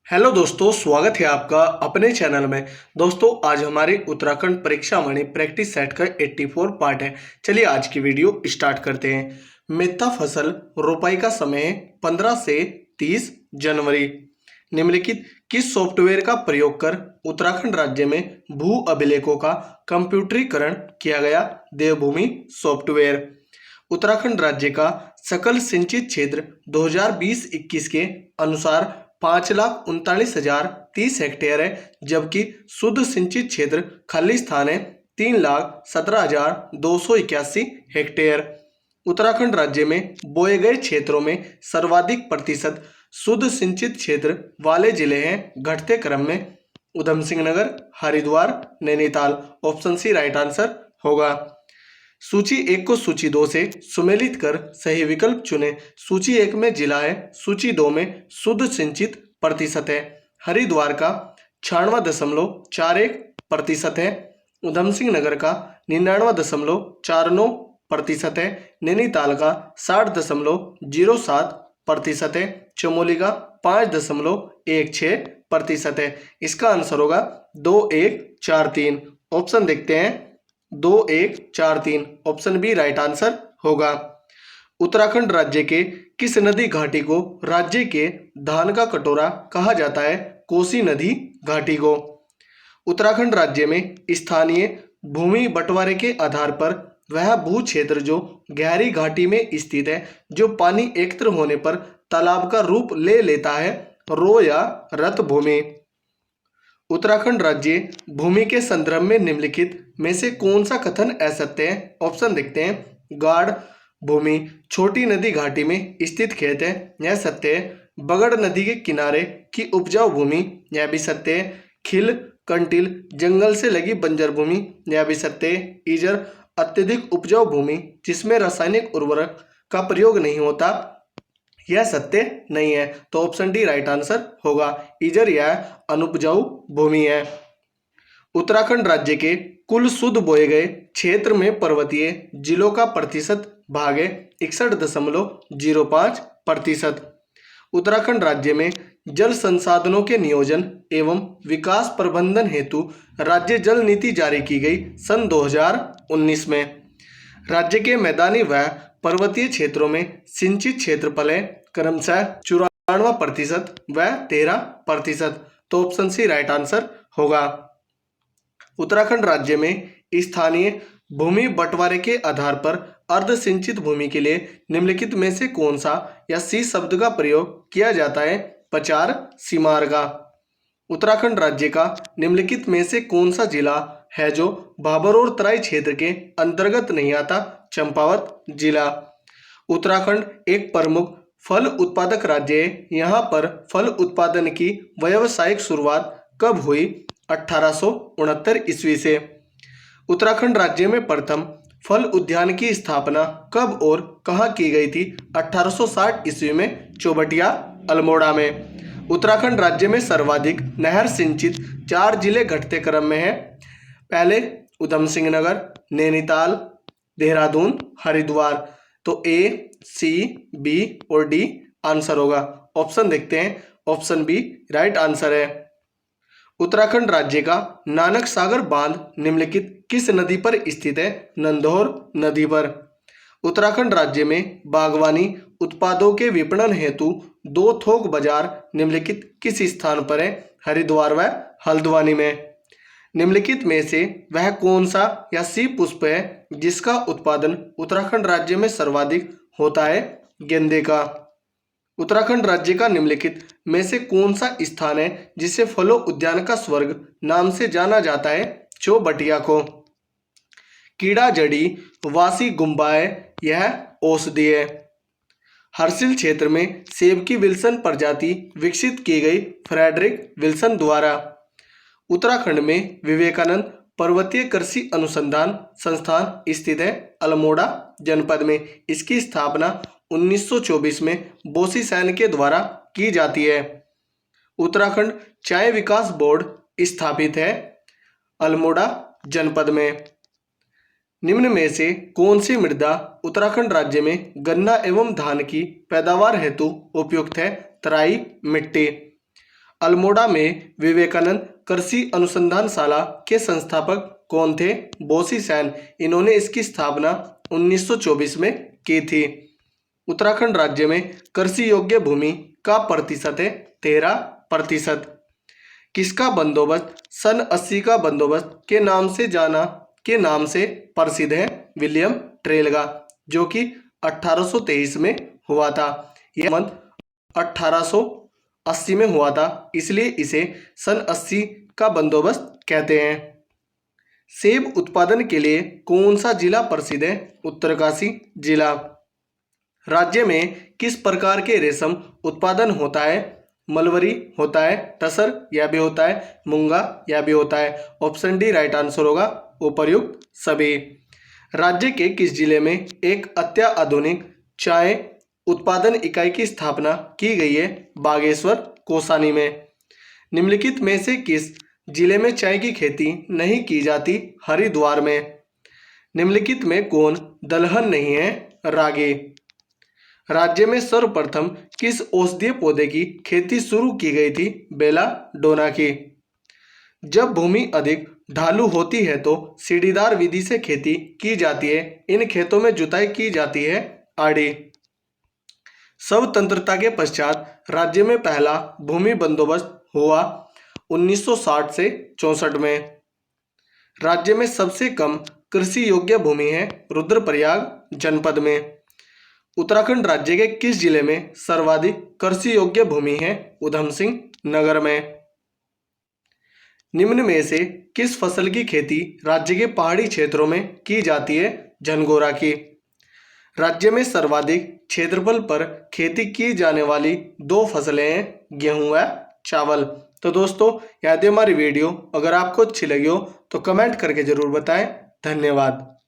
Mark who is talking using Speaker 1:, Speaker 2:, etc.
Speaker 1: Hello दोस्तों, स्वागत है आपका अपने चैनल में। दोस्तों, आज हमारी उत्तराखंड परीक्षा वाणी प्रैक्टिस सेट का 84 पार्ट है। चलिए आज की वीडियो स्टार्ट करते हैं। मेथा फसल रोपाई का समय 15 से 30 जनवरी। निम्नलिखित किस सॉफ्टवेयर का प्रयोग कर उत्तराखंड राज्य में भू अभिलेखों का कंप्यूटरीकरण किया गया? देवभूमि सॉफ्टवेयर। उत्तराखंड राज्य का सकल सिंचित क्षेत्र 2020-21 के अनुसार 5,39,030 हेक्टेयर है, जबकि शुद्ध सिंचित क्षेत्र खाली स्थान है 3,17,281 हेक्टेयर। उत्तराखंड राज्य में बोए गए क्षेत्रों में सर्वाधिक प्रतिशत शुद्ध सिंचित क्षेत्र वाले जिले हैं घटते क्रम में Udham Singh Nagar, Haridwar, Nainital. Option C right answer होगा। सूची 1 को सूची 2 से सुमेलित कर सही विकल्प चुनें। सूची 1 में जिला है, सूची 2 में शुद्ध सिंचित प्रतिशत है। हरिद्वार का 96.41% है, ऊधम सिंह नगर का 99.49% है, नैनीताल का 60.07% है, चमोली का 5.16% है। इसका आंसर होगा 2143। ऑप्शन देखते हैं, 2143 ऑप्शन बी राइट आंसर होगा। उत्तराखंड राज्य के किस नदी घाटी को राज्य के धान का कटोरा कहा जाता है? कोसी नदी घाटी को। उत्तराखंड राज्य में स्थानीय भूमि बंटवारे के आधार पर वह भू क्षेत्र जो गहरी घाटी में स्थित है, जो पानी एकत्र होने पर तालाब का रूप ले लेता है, रो या रत भूमि। उत्तराखंड राज्य भूमि के संदर्भ में निम्नलिखित में से कौन सा कथन असत्य है? ऑप्शन देखते हैं। गाढ़ भूमि छोटी नदी घाटी में स्थित खेत है, यह सत्य है। बगड़ नदी के किनारे की उपजाऊ भूमि, यह भी सत्य है। खिल कंटिल जंगल से लगी बंजर भूमि, यह भी सत्य है। ईजर अत्यधिक उपजाऊ भूमि जिसमें रासायनिक उर्वरक का प्रयोग नहीं होता, यह सत्य नहीं है। तो ऑप्शन डी राइट आंसर होगा। ईजर यह अनुपजाऊ भूमि है। उत्तराखंड राज्य के कुल शुद्ध बोए गए क्षेत्र में पर्वतीय जिलों का प्रतिशत भाग है 61.05%। उत्तराखंड राज्य में जल संसाधनों के नियोजन एवं विकास प्रबंधन हेतु राज्य जल नीति जारी की गई सन 2019 में। राज्य के मैदानी व पर्वतीय क्षेत्रों में सिंचित क्षेत्रफल है क्रमशः 94% व 13%। तो ऑप्शन सी राइट आंसर होगा। उत्तराखंड राज्य में स्थानीय भूमि बंटवारे के आधार पर अर्ध सिंचित भूमि के लिए निम्नलिखित में से कौन सा या सी शब्द का प्रयोग किया जाता है? पचार सीमार का। उत्तराखंड राज्य का निम्नलिखित में से कौन सा जिला है जो भाबर और तराई क्षेत्र के अंतर्गत नहीं आता? चंपावत जिला। उत्तराखंड एक प्रमुख फल उत्पादक राज्य है। यहाँ पर फल उत्पादन की व्यावसायिक शुरुआत कब हुई? 1869 ईस्वी से। उत्तराखंड राज्य में प्रथम फल उद्यान की स्थापना कब और कहाँ की गई थी? 1860 ईस्वी में चौबटिया अल्मोड़ा में। उत्तराखंड राज्य में सर्वाधिक नहर सिंचित 4 जिले घटते क्रम में है। पहले ऊधम सिंह नगर, नैनीताल, देहरादून, हरिद्वार। तो ए, सी, बी और डी आंसर होगा। ऑप्शन देखते हैं। ऑप्शन बी राइट आंसर है। उत्तराखंड राज्य का नानक सागर बांध निम्नलिखित किस नदी पर स्थित है? नंधौर नदी पर। उत्तराखंड राज्य में बागवानी उत्पादों के विपणन हेतु 2 थोक बाजार निम्नलिखित किस स्थान पर है? हरिद्वार व हल्द्वानी में। निम्नलिखित में से वह कौन सा या सी पुष्प है जिसका उत्पादन उत्तराखंड राज्य में सर्वाधिक होता है? गेंदे का। उत्तराखंड राज्य का निम्नलिखित में से कौन सा स्थान है जिसे फलों उद्यान का स्वर्ग नाम से जाना जाता है? चौबटिया को। कीड़ा जड़ी वासी गुम्बाए, यह औषधि है। हर्सिल क्षेत्र में सेब की विल्सन प्रजाति विकसित की गई फ्रेडरिक विल्सन द्वारा। उत्तराखंड में विवेकानंद पर्वतीय कृषि अनुसंधान संस्थान स्थित है अल्मोड़ा जनपद में। इसकी स्थापना 1924 में बोसी सैन के द्वारा की जाती है। उत्तराखंड चाय विकास बोर्ड स्थापित है अल्मोड़ा जनपद में। निम्न में से कौन सी मृदा उत्तराखंड राज्य में गन्ना एवं धान की पैदावार हेतु उपयुक्त है? तराई मिट्टी। अल्मोड़ा में विवेकानंद कृषि अनुसंधानशाला के संस्थापक कौन थे? बोसी सेन। इन्होंने इसकी स्थापना 1924 में की थी। उत्तराखंड राज्य में कृषि योग्य भूमि का प्रतिशत है 13%। किसका बंदोबस्त सन 80 का बंदोबस्त के नाम से प्रसिद्ध है? विलियम ट्रेल का, जो कि 1823 में हुआ था। यह मंथ 1880 में हुआ था, इसलिए इसे सन 80 का बंदोबस्त कहते हैं। सेब उत्पादन के लिए कौन सा जिला प्रसिद्ध है? उत्तरकाशी जिला। राज्य में किस प्रकार के रेशम उत्पादन होता है? मलबरी होता है, टसर यह भी होता है, मूंगा यह भी होता है। ऑप्शन डी राइट आंसर होगा, उपर्युक्त सभी। राज्य के किस जिले में एक अत्याधुनिक चाय उत्पादन इकाई की स्थापना की गई है? बागेश्वर कौसानी में। निम्नलिखित में से किस जिले में चाय की खेती नहीं की जाती? हरिद्वार में। निम्नलिखित में कौन दलहन नहीं है? रागी। राज्य में सर्वप्रथम किस औषधीय पौधे की खेती शुरू की गई थी? बेलाडोना की। जब भूमि अधिक ढालू होती है तो सीढ़ीदार विधि से खेती की जाती है। इन खेतों में जुताई की जाती है आड़ी। स्वतंत्रता के पश्चात राज्य में पहला भूमि बंदोबस्त हुआ 1960 से 64 में। राज्य में सबसे कम कृषि योग्य भूमि है? रुद्रप्रयाग जनपद में। उत्तराखंड राज्य के किस जिले में सर्वाधिक कृषि योग्य भूमि है? उधम सिंह नगर में। निम्न में से किस फसल की खेती राज्य के पहाड़ी क्षेत्रों में की जाती है? झंगोरा की। राज्य में सर्वाधिक क्षेत्रफल पर खेती की जाने वाली दो फसलें हैं, गेहूं व चावल। तो दोस्तों, यदि हमारी वीडियो अगर आपको अच्छी लगी हो तो कमेंट करके जरूर बताएं। धन्यवाद।